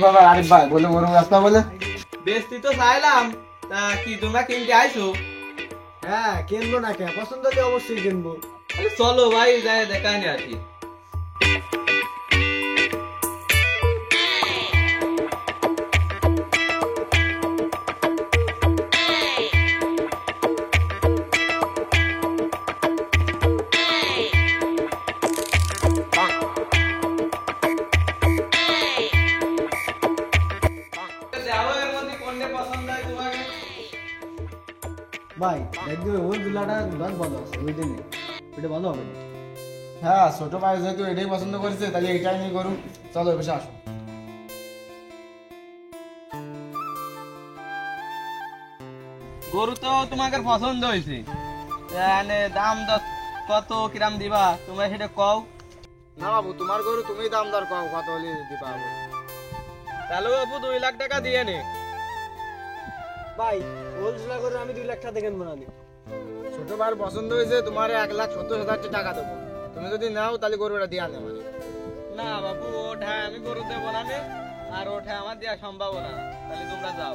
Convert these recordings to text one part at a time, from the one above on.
ব্যাপার আরিফ ভাই, বলে গরু ব্যস্ত বলে? বেশি তো চাইলাম, তা কি তোমরা কিনতে আইছো? হ্যাঁ, কিনবো না কে, পছন্দ হলে অবশ্যই কিনবো। তাহলে চলো ভাই, যাই দেখাই নি আর কি। ভাই দেখবে ওই দুলাটা দুলার ভালো আছে, ওইটা নেই, ওইটা ভালো হবে না। হ্যাঁ, ছোট ভাই যেহেতু এটাই পছন্দ করেছে, তাহলে এটাই নিয়ে করুন। চলো এসে আসো। গরু তো তোমাকে পছন্দ হয়েছে, দাম কত কিরাম দিবা তোমরা সেটা কও। না বাবু, তোমার গরু তুমি দাম দর কও, কত হলে দিবা? তাহলে বাবু 2 লাখ টাকা দিয়ে নে। ভাই হোলসেল করে আমি 2 লাখ টাকা দেখেন বানানি। ছোট ভাইয়ের পছন্দ হয়েছে, তোমার 1,70,000 টাকা দেবো। তুমি যদি নাও তাহলে গরুটা দিয়ে আনে মানে। না বাবু, ওঠা আমি গরু দেবো না নে, আর ওঠা আমার দেওয়া সম্ভব না, তাহলে তোমরা যাও।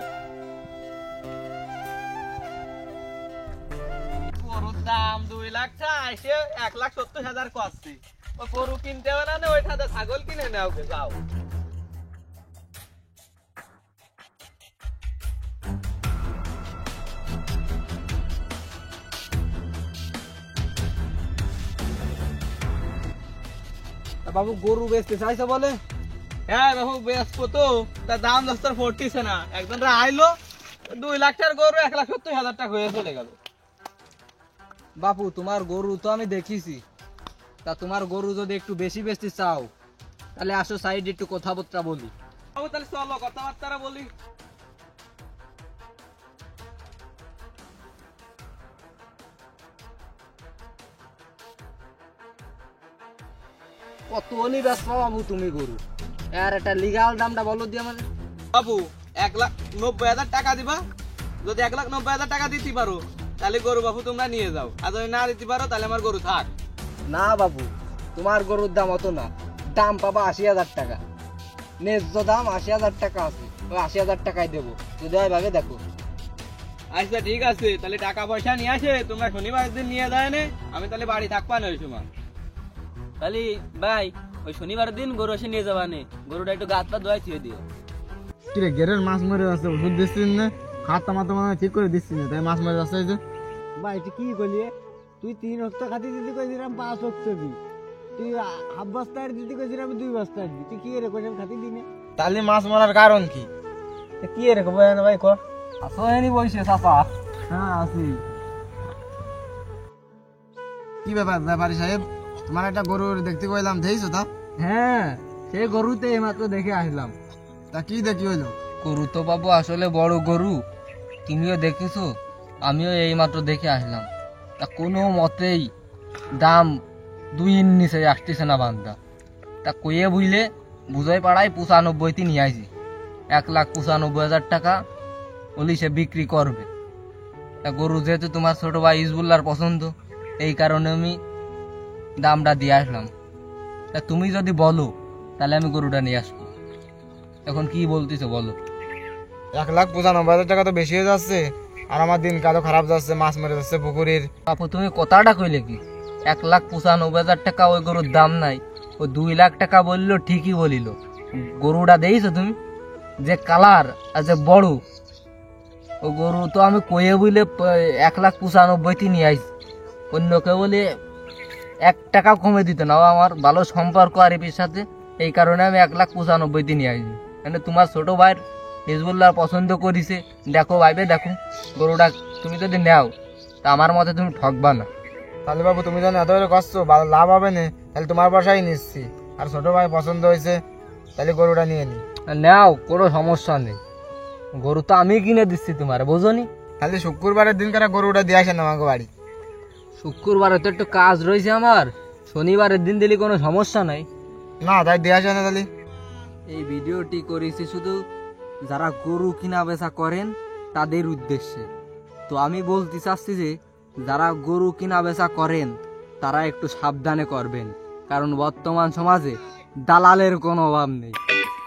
গরুর দাম 2 লাখ টাকা, এসে 1,70,000 করছি। ও গরু কিনতে হবে না, ওইটাতে ছাগল কিনে নাও, যাও। বাবু গরু বেচতে চাইছে বলে? হ্যাঁ বাবু, বেচবো তো, তার দাম দস্তার পড়তিছে না। একজনরা আইলো, 2 লাখ টাকার গরু 1,70,000 টাকা হয়ে চলে গেল। বাপু তোমার গরু তো আমি দেখিছি, তা তোমার গরু যদি একটু বেশি বেচতে চাও তাহলে আসো সাইড একটু কথাবার্তা বলি। বাবু তাহলে চলো কথাবার্তা বলি। কত হলি ব্যস্ত বাবু তুমি গরু? আর একটা লিগাল দামটা বলো দিয়ে আমাদের। বাবু 1,90,000 টাকা দিবা। যদি 1,90,000 টাকা দিতে পারো তাহলে গরু বাবু তোমরা নিয়ে যাও, আর যদি না দিতে পারো তাহলে আমার গরু থাক। না বাবু, তোমার গরুর দাম অত না, দাম পাবা 80,000 টাকা। ন্যায্য দাম 80,000 টাকা আছে, ওই 80,000 টাকায় দেবো, যদি হয় ভাবে দেখো। আচ্ছা ঠিক আছে, তাহলে টাকা পয়সা নিয়ে আসে তোমরা শনিবার দিন নিয়ে যায় না, আমি তাহলে বাড়ি থাকবা না ওই সময়। তাহলে ভাই ওই শনিবার দিন গরু এসে নিয়ে যাবা নে, গরুটা একটু গাছ পা ধোয়াই থুয়ে দিও। কিরে, গেরের মাছ মরে যাচ্ছে, ওষুধ দিচ্ছিস না? খাতা মাথা মানে ঠিক করে দিচ্ছিস না, তাই মাছ মরে যাচ্ছে। এই যে ভাই তুই কি করলি? তুই 3 রক্ত খাতি দিতে কইছিলাম 5 রক্ত দি, তুই হাফ বস্তার দিতে কইছিলাম 2 বস্তার দি, তুই কি রে কইছিলাম খাতি দিনে? তাহলে মাছ মরার কারণ কি? কি রে কব না ভাই ক? আসো এনি বইছে চাচা। হ্যাঁ আছি। কি ব্যাপার ব্যাপারী সাহেব, তোমার একটা গরু দেখতে কইলাম, দেখছো তা? হ্যাঁ, সেই গরুতে এইমাত্র দেখে আসলাম। তা কি দেখি হইলো? গরু তো বাবু আসলে বড় গরু, তুমিও দেখিছো, আমিও এইমাত্র দেখে আসলাম। তা কোনো মতেই দাম 2-এর নিচে আসতেছে না বান্দা। তা কইয়ে বুঝলে বুঝাই পাড়ায় 95 নিয়ে আইছি। 1,95,000 টাকা বলি সে বিক্রি করবে। তা গরু যেহেতু তোমার ছোট ভাই ইসবুল্লার পছন্দ, এই কারণে আমি দামটা দিয়ে আসলাম। তা তুমি যদি বলো তাহলে আমি গরুটা নিয়ে আসবো। এখন কি বলতেছো বলো? 1,95,000 টাকা তো বেশি হয়ে যাচ্ছে, আর আমার দিন কালো খারাপ যাচ্ছে, মাছ মরে যাচ্ছে পুকুরের। আপু তুমি কথাটা কইলে কি? 1,95,000 টাকা ওই গরুর দাম নাই, ও 2 লাখ টাকা বললো, ঠিকই বলিল। গরুটা দেখছো তুমি যে কালার আর যে বড়, ও গরু তো আমি কয়ে বুঝলে 1,95,000 নিয়ে আইছি। অন্যকে বলে 1 টাকা কমে দিত না, ও আমার ভালো সম্পর্ক আরিফের সাথে, এই কারণে আমি 1,95,000 নিয়ে আইছি। মানে তোমার ছোট ভাইয়ের হিজবুল্লাহ পছন্দ করিছে, দেখো ভাইবে দেখো গরুটা তুমি যদি নেও তা আমার মতে তুমি ঠকবা না। তাহলে বাবু তুমি জানো এত কষ্ট, ভালো লাভ হবে না, তাহলে তোমার বাসায় নিচ্ছি। আর ছোট ভাই পছন্দ হয়েছে, তাহলে গরুটা নিয়ে নি। নাও, কোনো সমস্যা নেই, গরু তো আমি কিনে দিচ্ছি তোমার, বোঝনি? তাহলে শুক্রবারের দিন কারা গরুটা দিয়ে আসেন আমাকে বাড়ি। শুক্রবারে তো একটু কাজ রয়েছে আমার, শনিবারের দিন দিলে কোনো সমস্যা নাই। না, তাই দিয়ে আসে না তাহলে। এই ভিডিওটি করেছি শুধু যারা গরু কিনা বেচা করেন তাদের উদ্দেশ্যে। তো আমি বলতে চাচ্ছি যে যারা গরু কিনা বেচা করেন তারা একটু সাবধানে করবেন, কারণ বর্তমান সমাজে দালালের কোনো অভাব নেই।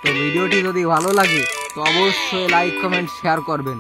তো তো ভিডিওটি যদি ভালো লাগে তো অবশ্যই লাইক কমেন্ট শেয়ার করবেন।